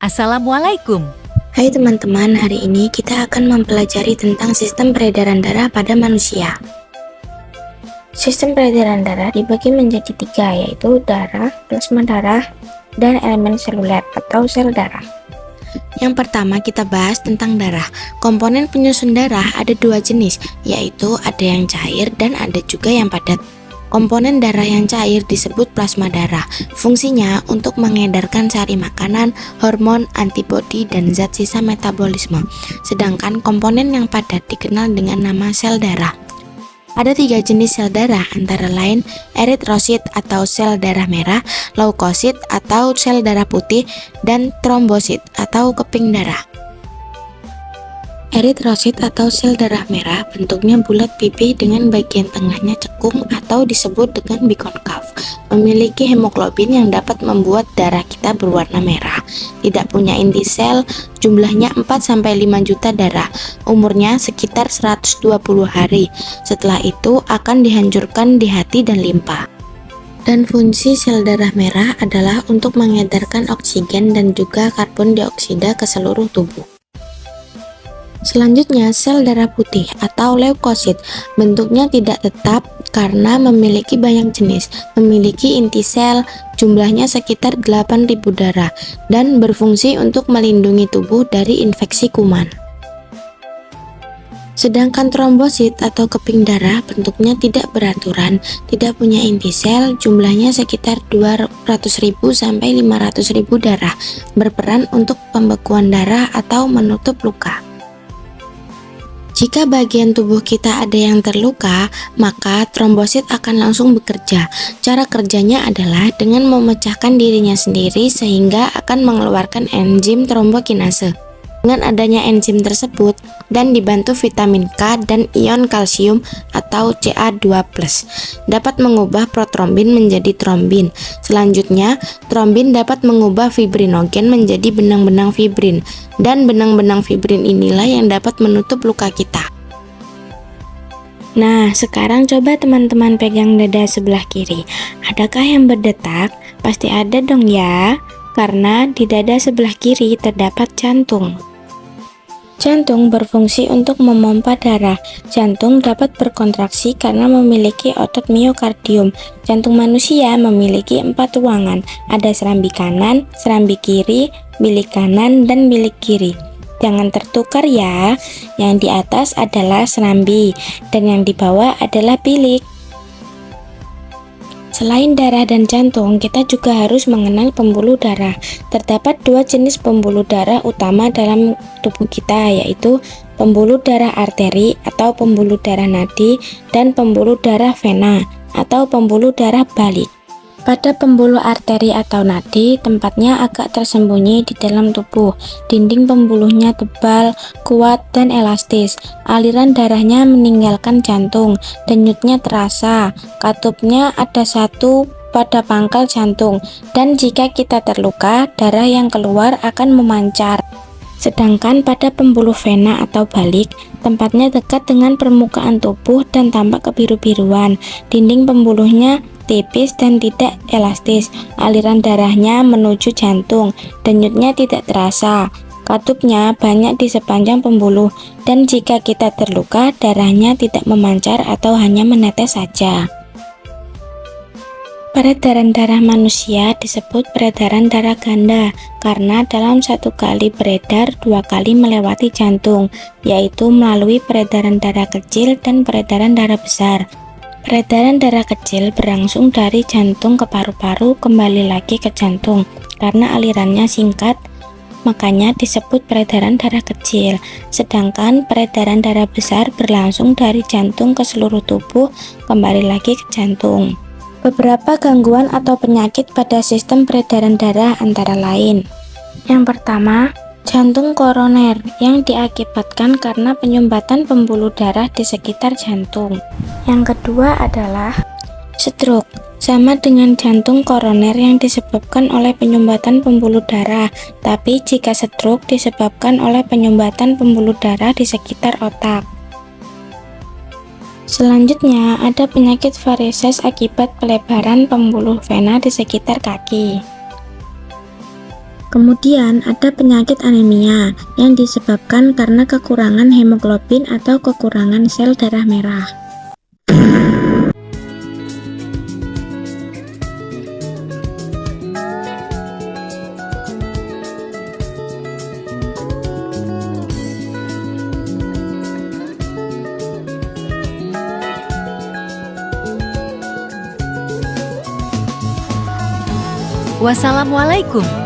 Assalamualaikum. Hai teman-teman, hari ini kita akan mempelajari tentang sistem peredaran darah pada manusia. Sistem peredaran darah dibagi menjadi tiga, yaitu darah, plasma darah, dan elemen seluler atau sel darah. Yang pertama kita bahas tentang darah. Komponen penyusun darah ada dua jenis, yaitu ada yang cair dan ada juga yang padat. Komponen darah yang cair disebut plasma darah. Fungsinya untuk mengedarkan sari makanan, hormon, antibodi, dan zat sisa metabolisme. Sedangkan komponen yang padat dikenal dengan nama sel darah. Ada tiga jenis sel darah, antara lain eritrosit atau sel darah merah, leukosit atau sel darah putih, dan trombosit atau keping darah. Eritrosit atau sel darah merah bentuknya bulat pipih dengan bagian tengahnya cekung atau disebut dengan bikonkav. Memiliki hemoglobin yang dapat membuat darah kita berwarna merah. Tidak punya inti sel, jumlahnya 4-5 juta darah. Umurnya sekitar 120 hari. Setelah itu akan dihancurkan di hati dan limpa. Dan fungsi sel darah merah adalah untuk mengedarkan oksigen dan juga karbon dioksida ke seluruh tubuh. Selanjutnya, sel darah putih atau leukosit. Bentuknya tidak tetap karena memiliki banyak jenis, memiliki inti sel, jumlahnya sekitar 8.000 darah, dan berfungsi untuk melindungi tubuh dari infeksi kuman. Sedangkan trombosit atau keping darah bentuknya tidak beraturan, tidak punya inti sel, jumlahnya sekitar 200.000 sampai 500.000 darah, berperan untuk pembekuan darah atau menutup luka. Jika bagian tubuh kita ada yang terluka, maka trombosit akan langsung bekerja. Cara kerjanya adalah dengan memecahkan dirinya sendiri sehingga akan mengeluarkan enzim trombokinase. Dengan adanya enzim tersebut dan dibantu vitamin K dan ion kalsium atau Ca2+, dapat mengubah protrombin menjadi trombin. Selanjutnya, trombin dapat mengubah fibrinogen menjadi benang-benang fibrin, dan benang-benang fibrin inilah yang dapat menutup luka kita. Nah, sekarang coba teman-teman pegang dada sebelah kiri. Adakah yang berdetak? Pasti ada dong ya, karena di dada sebelah kiri terdapat jantung. Jantung berfungsi untuk memompa darah. Jantung dapat berkontraksi karena memiliki otot miokardium. Jantung manusia memiliki 4 ruangan. Ada serambi kanan, serambi kiri, bilik kanan, dan bilik kiri. Jangan tertukar ya. Yang di atas adalah serambi dan yang di bawah adalah bilik. Selain darah dan jantung, kita juga harus mengenal pembuluh darah. Terdapat 2 jenis pembuluh darah utama dalam tubuh kita, yaitu pembuluh darah arteri atau pembuluh darah nadi dan pembuluh darah vena atau pembuluh darah balik. Pada pembuluh arteri atau nadi, tempatnya agak tersembunyi di dalam tubuh. Dinding pembuluhnya tebal, kuat, dan elastis. Aliran darahnya meninggalkan jantung, denyutnya terasa. Katupnya ada satu pada pangkal jantung, dan jika kita terluka, darah yang keluar akan memancar. Sedangkan pada pembuluh vena atau balik, tempatnya dekat dengan permukaan tubuh dan tampak kebiru-biruan. Dinding pembuluhnya tipis dan tidak elastis. Aliran darahnya menuju jantung, denyutnya tidak terasa. Katupnya banyak di sepanjang pembuluh, dan jika kita terluka, darahnya tidak memancar atau hanya menetes saja. Peredaran darah manusia disebut peredaran darah ganda karena dalam 1 kali beredar 2 kali melewati jantung, yaitu melalui peredaran darah kecil dan peredaran darah besar. Peredaran darah kecil berlangsung dari jantung ke paru-paru kembali lagi ke jantung. Karena alirannya singkat, makanya disebut peredaran darah kecil. Sedangkan peredaran darah besar berlangsung dari jantung ke seluruh tubuh kembali lagi ke jantung. Beberapa gangguan atau penyakit pada sistem peredaran darah antara lain. Yang pertama, jantung koroner yang diakibatkan karena penyumbatan pembuluh darah di sekitar jantung. Yang kedua adalah Stroke sama dengan jantung koroner yang disebabkan oleh penyumbatan pembuluh darah, tapi jika stroke disebabkan oleh penyumbatan pembuluh darah di sekitar otak. Selanjutnya, ada penyakit varises akibat pelebaran pembuluh vena di sekitar kaki. Kemudian ada penyakit anemia yang disebabkan karena kekurangan hemoglobin atau kekurangan sel darah merah. Wassalamualaikum.